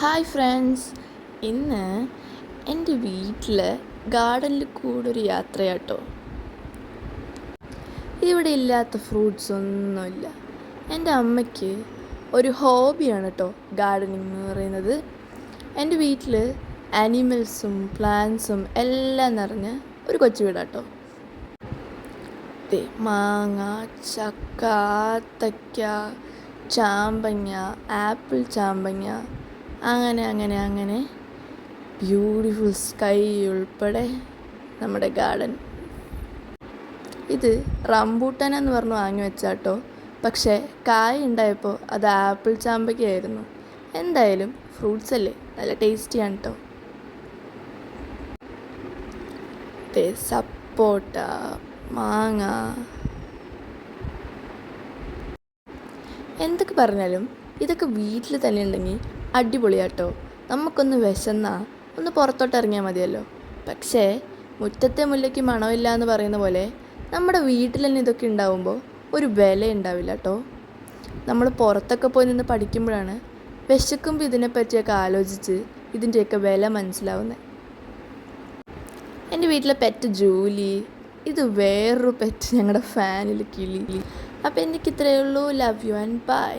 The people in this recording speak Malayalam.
ഹായ് ഫ്രണ്ട്സ്, ഇന്ന് എൻ്റെ വീട്ടിൽ ഗാർഡനിൽ കൂടെ ഒരു യാത്രയാട്ടോ. ഇവിടെ ഇല്ലാത്ത ഫ്രൂട്ട്സ് ഒന്നുമില്ല. എൻ്റെ അമ്മയ്ക്ക് ഒരു ഹോബിയാണ് കേട്ടോ ഗാർഡനിങ് എന്ന് പറയുന്നത്. എൻ്റെ വീട്ടിൽ ആനിമൽസും പ്ലാന്റ്സും എല്ലാം നിറഞ്ഞ ഒരു കൊച്ചു വീടാട്ടോ. മാങ്ങ, ചക്ക, ആത്തയ്ക്ക, ചാമ്പങ്ങ, ആപ്പിൾ ചാമ്പങ്ങ, അങ്ങനെ ബ്യൂട്ടിഫുൾ സ്കൈ ഉൾപ്പെടെ നമ്മുടെ ഗാർഡൻ. ഇത് റംബൂട്ടാനെന്ന് പറഞ്ഞ് വാങ്ങി വെച്ചാട്ടോ. പക്ഷേ കായ ഉണ്ടായപ്പോൾ അത് ആപ്പിൾ ചാമ്പയ്ക്കായിരുന്നു. എന്തായാലും ഫ്രൂട്ട്സ് അല്ലേ, നല്ല ടേസ്റ്റിയാണ് കേട്ടോ. സപ്പോട്ട, മാങ്ങ, എന്തൊക്കെ പറഞ്ഞാലും ഇതൊക്കെ വീട്ടിൽ തന്നെ ഉണ്ടെങ്കിൽ അടിപൊളിയാട്ടോ. നമുക്കൊന്ന് വിശന്നാൽ ഒന്ന് പുറത്തോട്ട് ഇറങ്ങിയാൽ മതിയല്ലോ. പക്ഷേ മുറ്റത്തെ മുല്ലയ്ക്ക് മണമില്ല എന്ന് പറയുന്ന പോലെ നമ്മുടെ വീട്ടിൽ തന്നെ ഇതൊക്കെ ഉണ്ടാവുമ്പോൾ ഒരു വില ഉണ്ടാവില്ല കേട്ടോ. നമ്മൾ പുറത്തൊക്കെ പോയി നിന്ന് പഠിക്കുമ്പോഴാണ് വിശക്കുമ്പോൾ ഇതിനെപ്പറ്റിയൊക്കെ ആലോചിച്ച് ഇതിൻ്റെയൊക്കെ വില മനസ്സിലാവുന്നത്. എൻ്റെ വീട്ടിലെ പെറ്റ് ജൂലി, ഇത് വേറൊരു പെറ്റ് ഞങ്ങളുടെ ഫാനിൽ കിളി. അപ്പോൾ എനിക്കിത്രയേ ഉള്ളൂ. Love you and by.